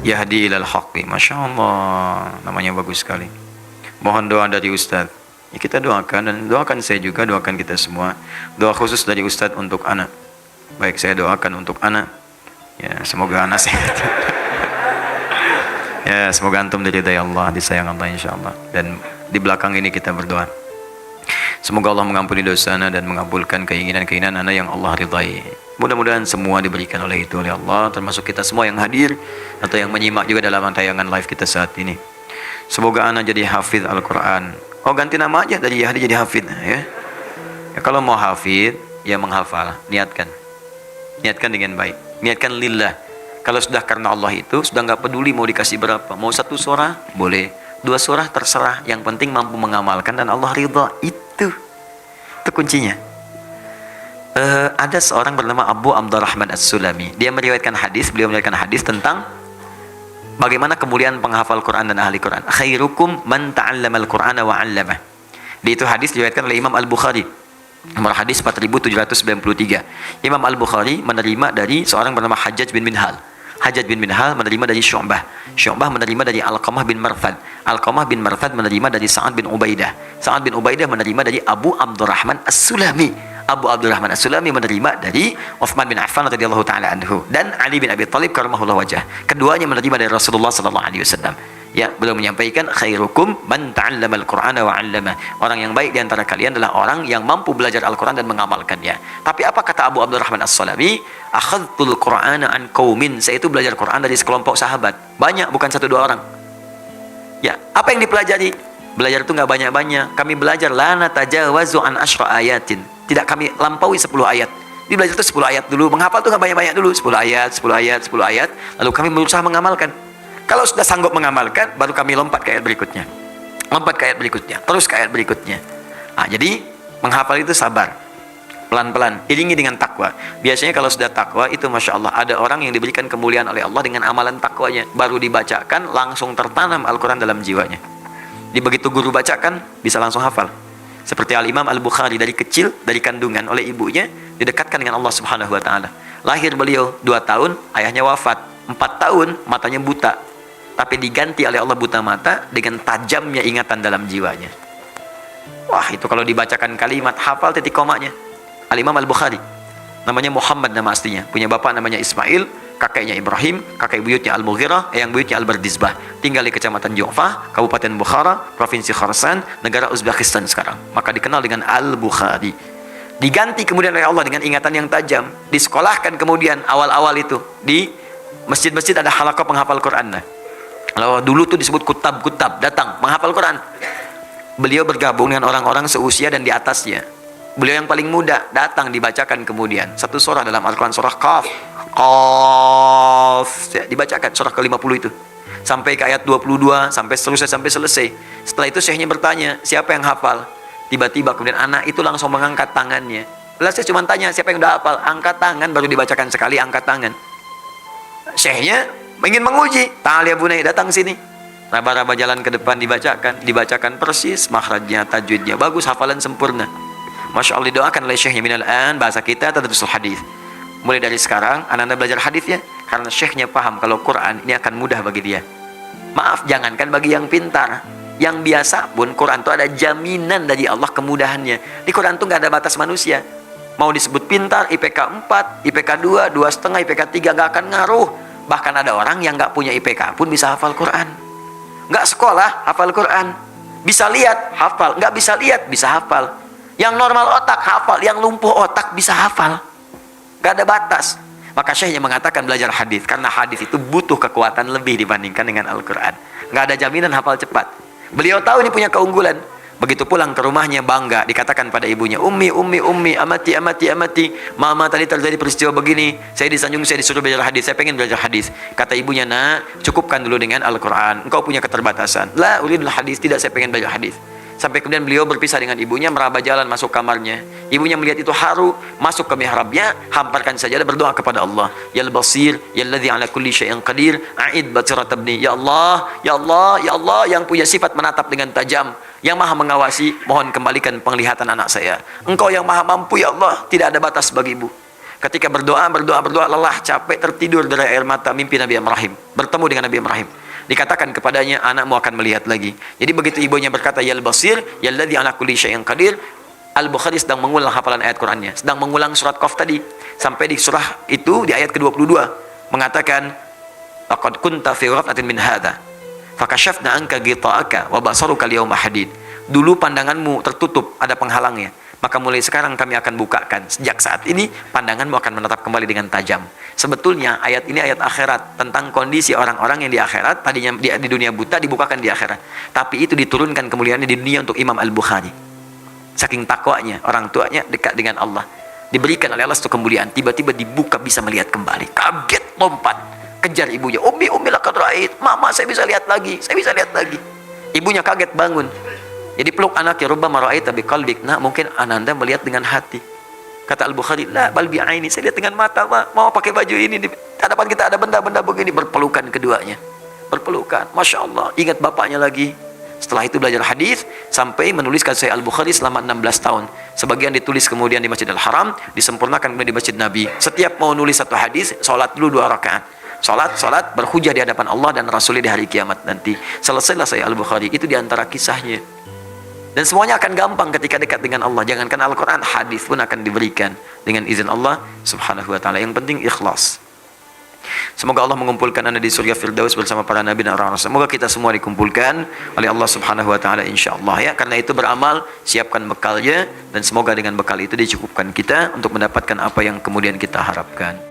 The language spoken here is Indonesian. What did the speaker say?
Yahdi ilal haqqi. Masya Allah, namanya bagus sekali. Mohon doa dari Ustadz. Ya, kita doakan, dan doakan saya juga, doakan kita semua. Doa khusus dari Ustadz untuk anak. Baik, saya doakan untuk anak. Ya, semoga anak sehat. Ya, semoga antum diridai Allah, disayang Allah insyaallah. Dan di belakang ini kita berdoa. Semoga Allah mengampuni dosa anak dan mengabulkan keinginan-keinginan anak yang Allah ridai. Mudah-mudahan semua diberikan oleh itu oleh Allah, termasuk kita semua yang hadir atau yang menyimak juga dalam tayangan live kita saat ini. Semoga anak jadi hafidz Al-Quran. Oh, ganti nama aja dari Yahdi jadi hafidz ya. Ya, kalau mau hafidz ya menghafal, niatkan dengan baik, niatkan lillah. Kalau sudah karena Allah itu sudah nggak peduli mau dikasih berapa, mau 1 surah boleh, 2 surah terserah, yang penting mampu mengamalkan dan Allah ridha. Itu kuncinya. Ada seorang bernama Abu Abdurrahman As-Sulami, dia meriwayatkan hadis, beliau meriwayatkan hadis tentang bagaimana kemuliaan penghafal Quran dan ahli Quran. Khairukum man ta'allamal Qur'ana wa 'allamah. Di itu hadis diriwayatkan oleh Imam Al-Bukhari, nomor hadis 4793. Imam Al-Bukhari menerima dari seorang bernama Hajjaj bin Minhal. Hajjaj bin Minhal menerima dari Syu'bah. Syu'bah menerima dari Alqamah bin Marthad. Alqamah bin Marthad menerima dari Sa'ad bin Ubaidah. Sa'ad bin Ubaidah menerima dari Abu Abdurrahman As-Sulami. Abu Abdurrahman As-Sulami menerima dari Uthman bin Affan radhiyallahu taala anhu dan Ali bin Abi Thalib karramahullah wajah. Keduanya menerima dari Rasulullah sallallahu alaihi wasallam. Ya, beliau menyampaikan khairukum man ta'allamal Qur'ana wa 'allama. Orang yang baik di antara kalian adalah orang yang mampu belajar Al-Qur'an dan mengamalkannya. Tapi apa kata Abu Abdurrahman As-Sulami? Akhadtul Qur'ana an qaumin. Saya itu belajar Quran dari sekelompok sahabat. Banyak, bukan 1-2 orang. Ya, apa yang dipelajari? Belajar itu enggak banyak-banyak. Kami belajar la natajawazu an asyra ayatin. Tidak kami lampaui 10 ayat. Di belajar itu 10 ayat dulu, menghafal itu enggak banyak-banyak dulu, 10 ayat, 10 ayat, 10 ayat, lalu kami berusaha mengamalkan. Kalau sudah sanggup mengamalkan, baru kami lompat ke ayat berikutnya. Lompat ke ayat berikutnya, terus ke ayat berikutnya. Nah, jadi menghafal itu sabar. Pelan-pelan, iringi dengan takwa. Biasanya kalau sudah takwa itu Masya Allah, ada orang yang diberikan kemuliaan oleh Allah dengan amalan takwanya. Baru dibacakan, langsung tertanam Al-Quran dalam jiwanya. Di begitu guru bacakan, bisa langsung hafal. Seperti Al-Imam Al-Bukhari, dari kecil, dari kandungan oleh ibunya, didekatkan dengan Allah Subhanahu wa Ta'ala. Lahir beliau 2 tahun, ayahnya wafat. 4 tahun, matanya buta. Tapi diganti oleh Allah buta mata dengan tajamnya ingatan dalam jiwanya. Wah, itu kalau dibacakan kalimat, hafal titik komanya. Al-Imam Al-Bukhari, namanya Muhammad nama aslinya, punya bapak namanya Ismail, kakeknya Ibrahim, kakek buyutnya Al-Mughirah, yang buyutnya Al-Bardizbah. Tinggal di Kecamatan Ju'fah, Kabupaten Bukhara, Provinsi Khorasan, negara Uzbekistan sekarang. Maka dikenal dengan Al-Bukhari. Diganti kemudian oleh Allah dengan ingatan yang tajam. Disekolahkan kemudian awal-awal itu di masjid-masjid ada halaqah penghafal Quran. Kalau dulu tuh disebut kutab-kutab, datang menghafal Quran. Beliau bergabung dengan orang-orang seusia dan di atasnya. Beliau yang paling muda, datang dibacakan kemudian 1 surah dalam Al-Quran, surah Qaf. Qaf, ya, dibacakan surah ke-50 itu. Sampai ke ayat 22, sampai seterusnya, sampai selesai. Setelah itu syekhnya bertanya, siapa yang hafal? Tiba-tiba kemudian anak itu langsung mengangkat tangannya. Lalu saya cuma tanya, siapa yang udah hafal? Angkat tangan, baru dibacakan sekali, angkat tangan. Syekhnya ingin menguji, ta'al ya bunai, datang sini. Raba-raba jalan ke depan dibacakan persis, makhrajnya, tajwidnya bagus, hafalan sempurna. Masya Allah, didoakan oleh syekhnya minal an, bahasa kita tadrusul hadis. Mulai dari sekarang, anak-anak belajar hadis ya, karena syekhnya paham kalau Quran ini akan mudah bagi dia. Maaf, jangankan bagi yang pintar, yang biasa pun Quran itu ada jaminan dari Allah kemudahannya. Di Quran itu nggak ada batas manusia. Mau disebut pintar, IPK 4, IPK 2, 2,5, IPK 3 nggak akan ngaruh. Bahkan ada orang yang nggak punya IPK pun bisa hafal Quran. Nggak sekolah, hafal Quran. Bisa lihat, hafal. Nggak bisa lihat, bisa hafal. Yang normal otak, hafal. Yang lumpuh otak, bisa hafal. Nggak ada batas. Maka syekhnya mengatakan belajar hadis, karena hadis itu butuh kekuatan lebih dibandingkan dengan Al-Quran. Nggak ada jaminan hafal cepat. Beliau tahu ini punya keunggulan. Begitu pulang ke rumahnya bangga, dikatakan pada ibunya, ummi, amati, mama tadi terjadi peristiwa begini, saya disanjung, saya disuruh belajar hadis, saya pengen belajar hadis. Kata ibunya, nak, cukupkan dulu dengan Al-Quran, engkau punya keterbatasan. La uridul hadis, tidak, saya pengen belajar hadis. Sampai kemudian beliau berpisah dengan ibunya, meraba jalan masuk kamarnya. Ibunya melihat itu haru, masuk ke mihrabnya, hamparkan sajadah, berdoa kepada Allah. Ya Al-Basir, Ya Alladhi ala kulli syai'in qadir, a'id basirat abni. Ya Allah, Ya Allah, Ya Allah, yang punya sifat menatap dengan tajam, yang maha mengawasi, mohon kembalikan penglihatan anak saya. Engkau yang maha mampu ya Allah, tidak ada batas bagimu. Ketika berdoa, lelah, capek, tertidur dari air mata, mimpi Nabi Ibrahim. Bertemu dengan Nabi Ibrahim. Dikatakan kepadanya, anakmu akan melihat lagi. Jadi begitu ibunya berkata, Yal Basir, Yalladzi ala kulli syai'in qadir, Al-Bukhari sedang mengulang hafalan ayat Qur'annya. Sedang mengulang surat Qaf tadi. Sampai di surah itu, di ayat ke-22. Mengatakan, Laqad kunta fi ghaflatin min hadha. Fakashafna anka ghita'aka wa basaruka al-yawma hadid. Dulu pandanganmu tertutup, ada penghalangnya. Maka mulai sekarang kami akan bukakan. Sejak saat ini, pandanganmu akan menetap kembali dengan tajam. Sebetulnya ayat ini ayat akhirat. Tentang kondisi orang-orang yang di akhirat. Tadinya di dunia buta, dibukakan di akhirat. Tapi itu diturunkan kemuliaannya di dunia untuk Imam Al-Bukhari. Saking takwanya, orang tuanya dekat dengan Allah. Diberikan oleh Allah satu kemuliaan. Tiba-tiba dibuka, bisa melihat kembali. Kaget, lompat. Kejar ibunya. Umi laqad ra'ait. Mama, saya bisa lihat lagi. Saya bisa lihat lagi. Ibunya kaget bangun. Jadi peluk anaknya, rubbama ra'aita biqalbik. Nah, mungkin ananda melihat dengan hati. Kata Al-Bukhari, la bal bi'aini. Saya lihat dengan mata, Ma. Mau pakai baju ini. Di hadapan kita ada benda-benda begini. Berpelukan keduanya. Berpelukan. Masya Allah. Ingat bapaknya lagi. Setelah itu belajar hadis sampai menuliskan Sahih Al-Bukhari selama 16 tahun. Sebagian ditulis kemudian di Masjidil Haram, disempurnakan kemudian di Masjid Nabi. Setiap mau nulis satu hadis, sholat dulu 2 rakaat. Sholat berhujah di hadapan Allah dan Rasulnya di hari kiamat nanti. Selesailah Sahih Al-Bukhari. Itu diantara kisahnya. Dan semuanya akan gampang ketika dekat dengan Allah. Jangankan Al-Quran, hadis pun akan diberikan dengan izin Allah subhanahu wa ta'ala. Yang penting ikhlas. Semoga Allah mengumpulkan anda di surga Firdaus bersama para nabi dan orang-orang. Semoga kita semua dikumpulkan oleh Allah subhanahu wa ta'ala insyaAllah ya. Karena itu beramal, siapkan bekalnya. Dan semoga dengan bekal itu dicukupkan kita untuk mendapatkan apa yang kemudian kita harapkan.